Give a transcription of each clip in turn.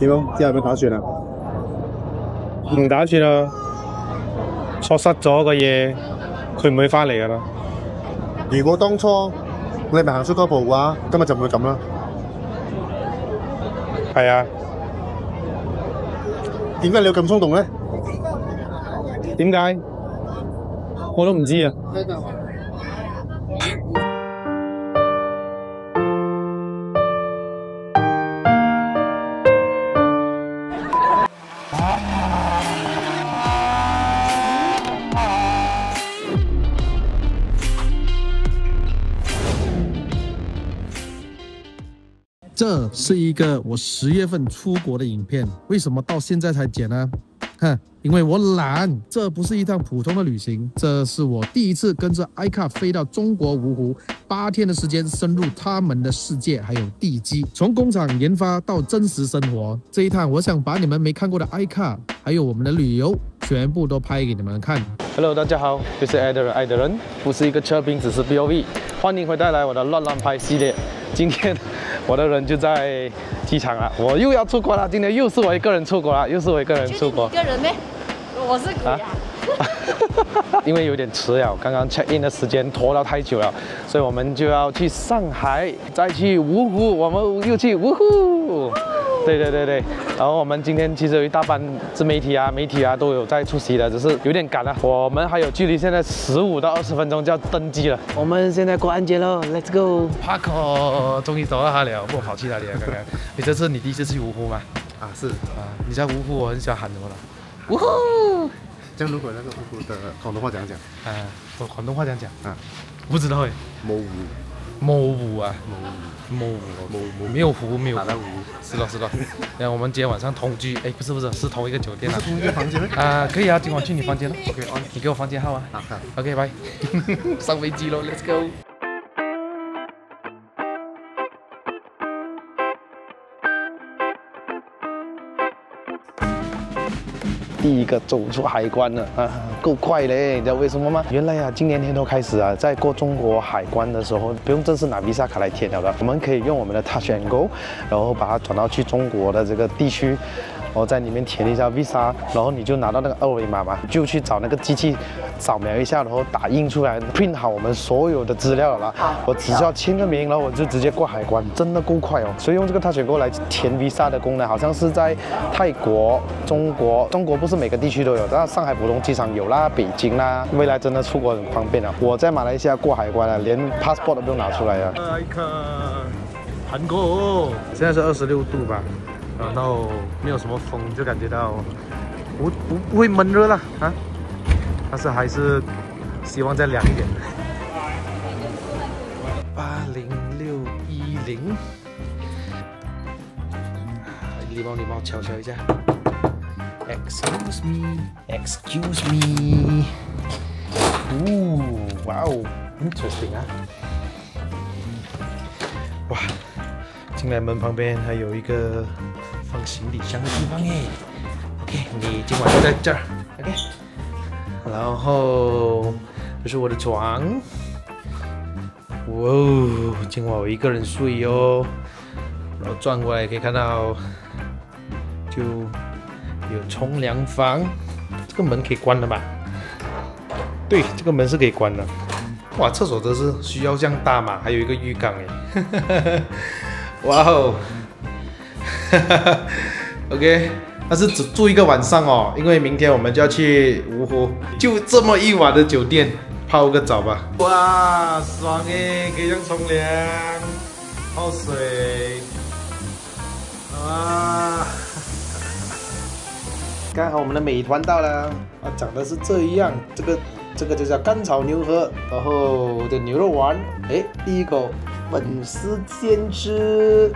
點樣？之後有冇打算啊？唔打算啦，錯失咗嘅嘢，佢唔會翻嚟噶啦。如果當初你咪行出嗰步嘅話，今日就唔會咁啦。係啊。點解你要咁衝動咧？點解？我都唔知啊。這是一個我10月份出國的影片，為什麼到現在才剪呢？因為我懶，這不是一趟普通的旅行，這是我第一次跟着 iCar 飛到中國蕪湖，8天的時間深入他們的世界，還有地基，從工廠研發到真實生活。這一趟，我想把你們沒看過的 iCar，還有我們的旅遊，全部都拍給你們看。Hello， 大家好，我是愛的人，不是一個車評，只是 POV。歡迎回來我的亂拍系列。今天我的人就在機場了，我又要出國了。今天又是我一個人出國了，又是我一個人出國。一個人咩？我是鬼啊！因為有點遲了，剛剛 check in 的時間拖到太久了，所以我們就要去上海，再去蕪湖，我們又去蕪湖。對，然後我們今天其實有一大班自媒體啊、媒體啊都有在出席的，只是有點趕了。我們還有距離現在15到20分鐘就要登機了。我們現在過安檢了 ，Let's go！Park， 終於找到他了，不跑去哪裡啊？剛剛，你這次你第一次去蕪湖嗎？啊，是啊，你在蕪湖，我很喜歡喊什麼了？蕪湖。這樣如果那個蕪湖的廣東話怎樣講？我廣東話怎樣講？啊，不知道哎。蕪湖啊，蕪湖，沒有湖，沒有湖。是的。然後我們今天晚上同居，哎，不是，是同一個酒店啊。是同一個房間嗎？啊，可以啊，今晚去你房間了。OK， 你給我房間號啊。好。OK， 拜。上飛機嘍 ，Let's go。第一個走出海關了啊，夠快嘞！你知道為什麼嗎？原來啊，今年年頭開始啊，在過中國海關的時候，不用正式拿 Visa 卡來填了的，我們可以用我們的 Touch and Go， 然後把它轉到去中國的這個地區，然後在裡面填一下 Visa， 然後你就拿到那個二維碼嘛，就去找那個機器掃描一下，然後打印出來 print 好我們所有的資料了啦。我只需要簽個名，然後我就直接過海關，真的夠快哦。所以用這個 Touch and Go 來填 Visa 的功能，好像是在泰國、中國不是每個地區都有，但上海浦東機場有啦，北京啦，未來真的出國很方便啊。我在馬來西亞過海關啊，連 passport 都不用拿出來啊。韓國現在是26度吧，然後沒有什麼風，就感覺到不會悶熱啦啊，但是還是希望再涼一點。80610，禮貌瞧一下。Excuse me。哇哦 ，interesting 啊！哇，進來門旁邊還有一個放行李箱的地方耶。OK， 你今晚就在這兒。OK， 然後這是我的床。哇哦，今晚我一個人睡哦。然後轉過來可以看到，就有沖涼房。這個門可以關的吧？對，這個門是可以關的。哇，廁所真是需要這樣大嘛？還有一個浴缸哎。哇哦。OK， 但是只住一個晚上哦，因為明天我們就要去蕪湖，就這麼一晚的酒店，泡個澡吧。哇，爽耶！可以這樣沖涼，泡水。啊！剛好我們的美團到了，長得是這樣，這個就叫甘草牛河，然後這牛肉丸，哎，第一口粉絲煎吃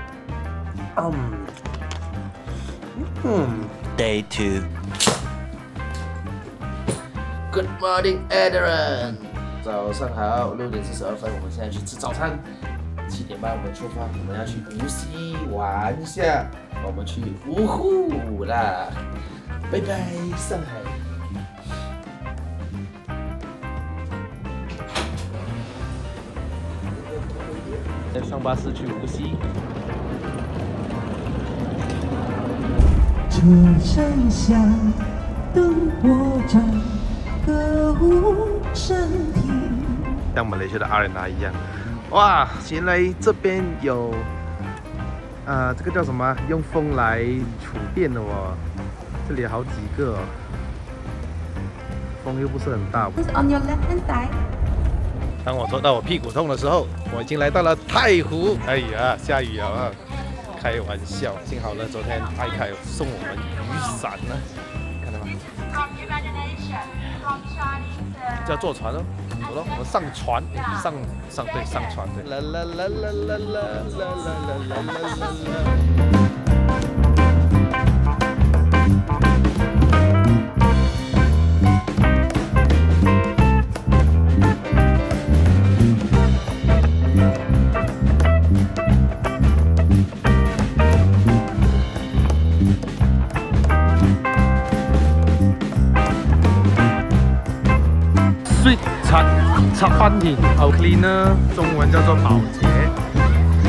，Day 2。Good morning, Adrian。早上好，6點42分，我們現在去吃早餐。7點半我們出發，我們要去無錫玩一下，我們去蕪湖啦，拜拜，上海。上巴士去無錫。車聲響，燈火照，歌舞升平。像馬來西亞的 Arena 一樣，哇！原來這邊有，這個叫什麼？用風來儲電的哦。這裡有好幾個哦，風又不是很大。On your left hand side。當我說到我屁股痛的時候，我已經來到了太湖。哎呀，下雨了啊！開玩笑，幸好呢，昨天艾卡有送我們雨傘呢，看到嗎？就要坐船哦，走了，我們上船，上船，对。啦啦啦啦啦啦啦啦啦啦啦。Sweet 茶飯店 ，Cleaner 中文叫做保潔，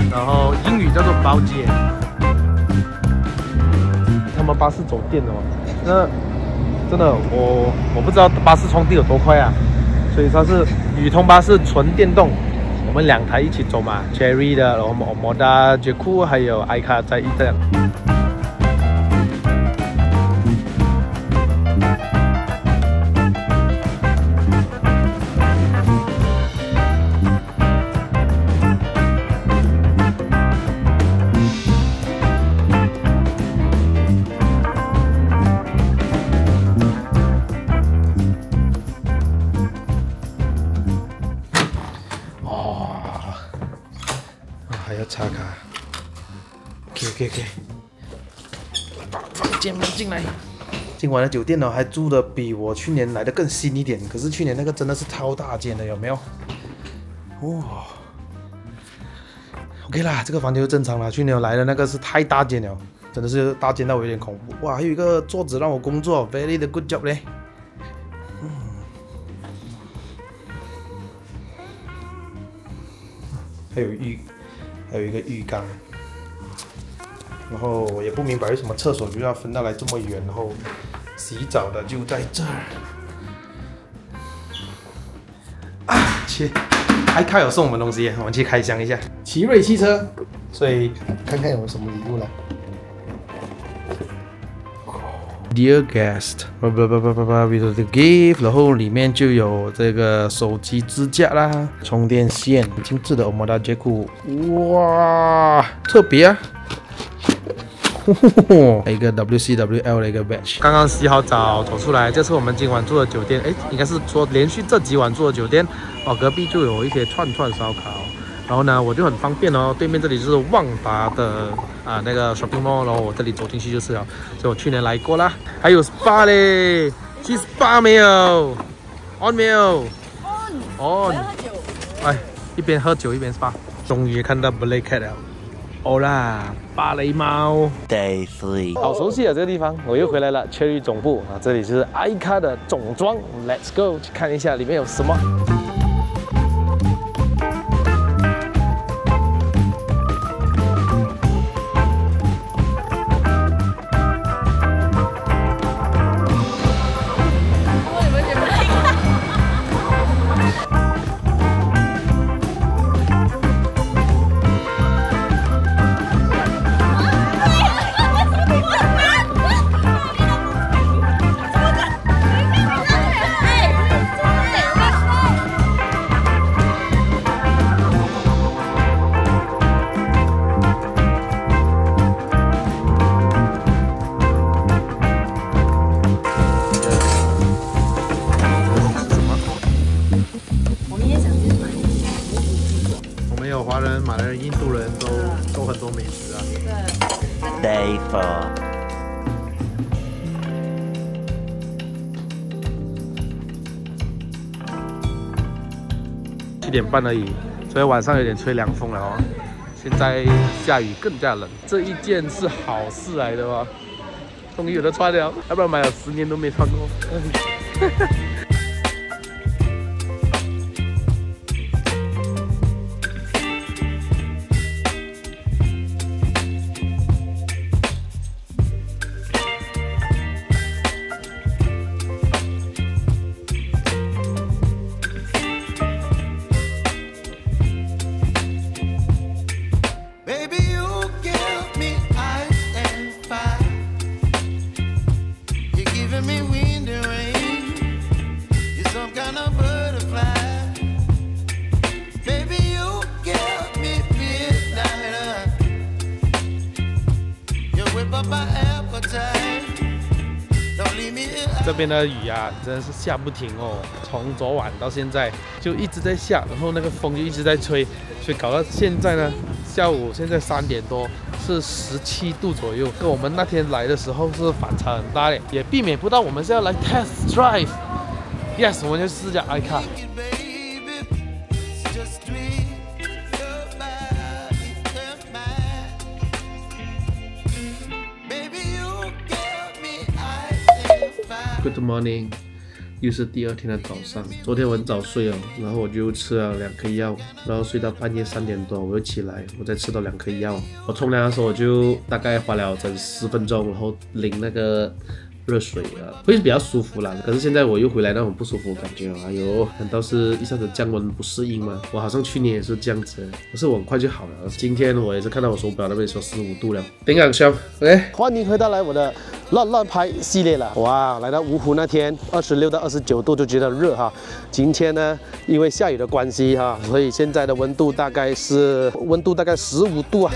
然後英語叫做保潔。他們巴士走電的哦，那真的我不知道巴士充電有多快啊，所以它是宇通巴士純電動，我們2台一起走嘛 ，Cherry 的，然後Moda Jeku 還有艾卡在一輛。还要插卡 ，OK， 把房间门进来。今晚的酒店呢，还住的比我去年来的更新一点，可是去年那个真的是超大间的，有没有？哇 ，OK 啦，这個房間就正常了。去年我來的那個是太大間了，真的是大間到我有點恐怖。哇，還有一個桌子讓我工作 ，very good job 嘞。還有一個浴缸，然後我也不明白為什麼廁所就要分到來這麼遠，然後洗澡的就在這兒。啊，還開有送我們東西，我們去開箱一下。奇瑞汽車，所以看看有什麼禮物來。Dear guest， with the gift， 然後裡面就有這個手機支架啦，充電線，精緻的 Moda Jeku， 哇，特別啊！一個 WCWL 的一個 badge。剛剛洗好澡走出來，這是我們今晚住的酒店，哎，應該是說連續這幾晚住的酒店哦。隔壁就有一些串燒烤。然後呢，我就很方便哦，對面這裡就是旺達的那個 shopping mall， 然後我這裡走進去就是了。所以我去年來過啦。還有 SPA 嘞，去 SPA 沒有 ？On 沒有 ？On。哎，一邊喝酒一邊 SPA。終於看到 Black Cat 了。好啦，芭蕾貓。Day 3。好熟悉啊，這個地方，我又回來了 ，Cherry 總部啊，這裡就是 iCar 的總裝 ，Let's go 去看一下裡面有什麼。華人、馬來人、印度人都很多美食啊。對。Day 4。7點半而已，所以晚上有點吹涼風了哦。現在下雨更加冷，這一件是好事來的哦，終於有得穿了，要不然買了10年都沒穿過。这边的雨啊，真的是下不停哦，从昨晚到现在就一直在下，然后那个风就一直在吹，所以搞到现在呢，下午现在3点多是17度左右，跟我们那天来的时候是反差很大的，也避免不到我们是要来 test drive。Yes， 我们就试驾 iCar。Good morning， 又是第2天的早上。昨天我很早睡哦，然後我就吃了2顆藥，然後睡到半夜3點多，我又起來，我再吃到2顆藥。我沖涼的時候，我就大概花了整10分鐘，然後淋那個熱水啊，會比較舒服啦。可是現在我又回來那種不舒服的感覺，哎呦，難道是一下子降溫不適應嗎？我好像去年也是這樣子，可是我很快就好了。今天我也是看到我手錶那邊說15度了。頂港香 ，OK， 歡迎回到來我的亂拍系列了。哇，來到蕪湖那天26到29度就覺得熱哈。今天呢，因為下雨的關係哈，所以現在的溫度大概15度啊。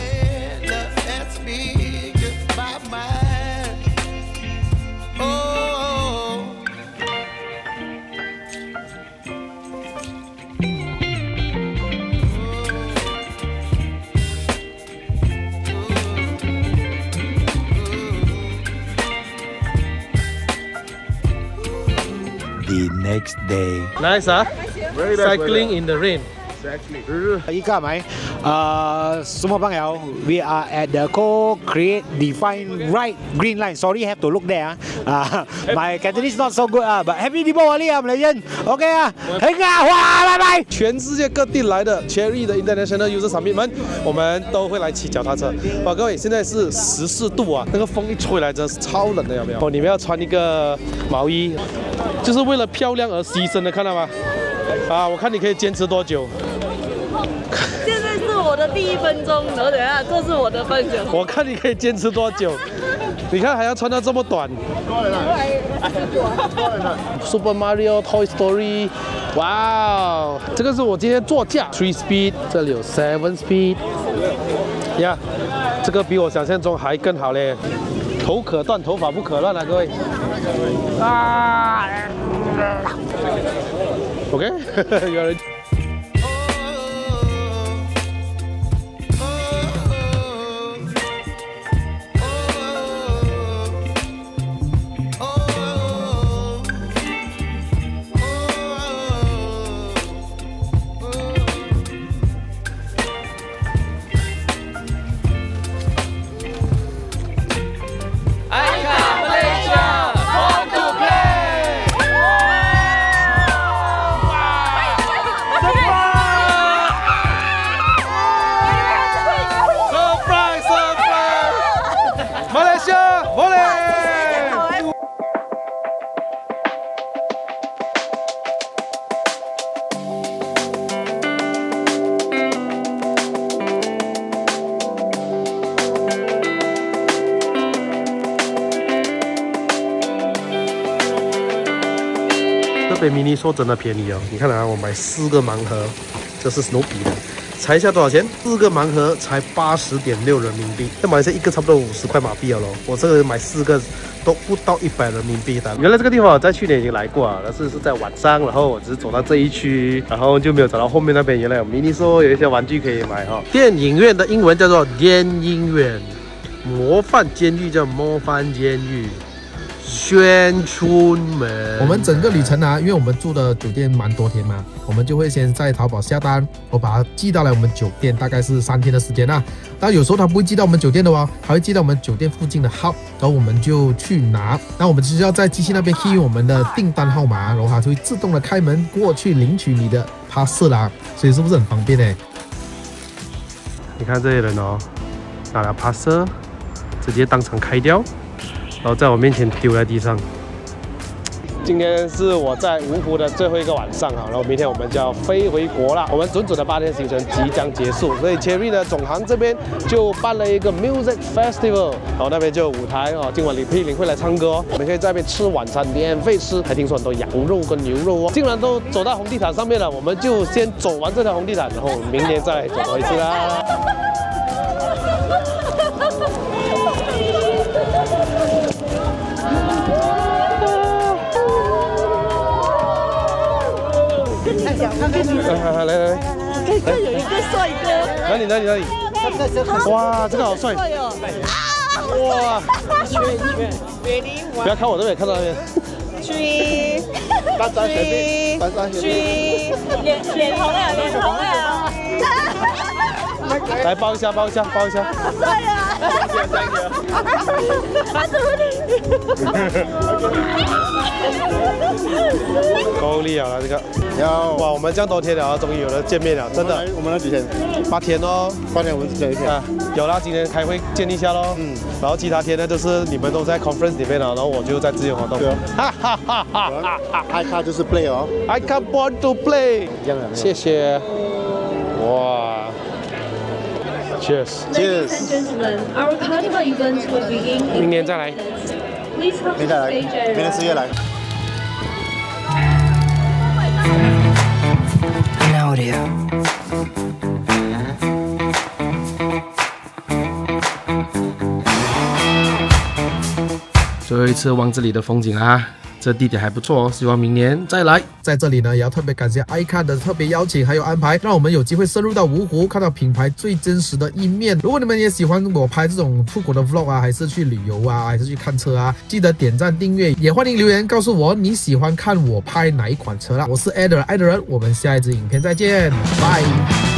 The next day. Nice, huh? Very nice Cycling in the rain. Exactly. Ika mai, semua bang we are at the co-create define right green line. Sorry, have to look there. My Cantonese not so good but happy Diwali Malaysian. Okay 很好，哇，拜拜。全世界各地來的 Chery 的 International User Summit 們，我們都會來騎腳踏車。哇，各位，現在是14度啊，那個風一吹來真的是超冷的，有沒有？哦，你們要穿一個毛衣，就是為了漂亮而犧牲的，看到嗎？啊，我看你可以堅持多久？現在是我的第1分鐘，然後等下這是我的分享。我看你可以堅持多久？你看還要穿到這麼短。Super Mario Toy Story， 哇，這個是我今天座駕3 speed， 這裡有7 speed， 呀，這個比我想象中還更好嘞。頭可斷，頭髮不可亂啊，各位。啊 ，OK， 有人。这杯Miniso真的便宜哦！你看啊，我買4個盲盒，這是 Snoopy 的，猜一下多少錢？4個盲盒才80.6人民幣，在馬來西亞一個差不多50塊馬幣了咯。我這個買4個都不到100人民幣的。原來這個地方我在去年已經來過啊，但是在晚上，然後我只是走到這一區，然後就沒有找到後面那邊。原來有Miniso有一些玩具可以買哈。電影院的英文叫做電影院，模範監獄叫模範監獄。宣春門。我們整個旅程啊，因為我們住的酒店蠻多天嘛，我們就會先在淘寶下單，我把它寄到來我們酒店，大概是3天的時間啦。但有時候它不會寄到我們酒店的哦，它會寄到我們酒店附近的 hub， 然後我們就去拿。那我們只需要在機器那邊 key 我們的訂單號碼，然後它就會自動的開門過去領取你的 pass 啦，所以是不是很方便呢？你看這些人哦，拿了 pass， 直接當場開掉。然後在我面前丟在地上。今天是我在蕪湖的最後一個晚上哈，然後明天我們就要飛回國了。我們整整的8天行程即將結束，所以 Chery 的總行這邊就辦了一個 Music Festival， 然後那邊就有舞台哦，今晚李佩玲會來唱歌哦，我們可以在那邊吃晚餐，免費吃，還聽說很多羊肉跟牛肉哦。既然都走到紅地毯上面了，我們就先走完這條紅地毯，然後明年再來走多一次啦。帥哥。哪裡？哇，這個好帥！哇！不要看我這邊，看到那邊。3，臉紅了。來抱一下。好帥啊！他怎麼夠力啊，這個。哇，我們這樣多天了，終於有了見面了，真的。我們來幾天？8天哦，8天我們只見一天。有啦，今天開會見一下咯。然後其他天呢，就是你們都在 conference 裡面了，然後我就在自由活動。對哦。iCar 就是 play 哦。iCar born to play。謝謝。哇。Cheers. Ladies and gentlemen, our carnival event will begin. 明年再來。明天再來，明年4月來。最後一次望這裡的風景啦，這地點還不錯哦，希望明年再來。在這裡呢，也要特別感謝 iCar 的特別邀請還有安排，讓我們有機會深入到蕪湖，看到品牌最真實的一面。如果你們也喜歡我拍這種出國的 vlog 啊，還是去旅遊啊，還是去看車啊，記得點讚訂閱，也歡迎留言告訴我你喜歡看我拍哪一款車啦。我是 Eder 愛的人，我們下一支影片再見，拜。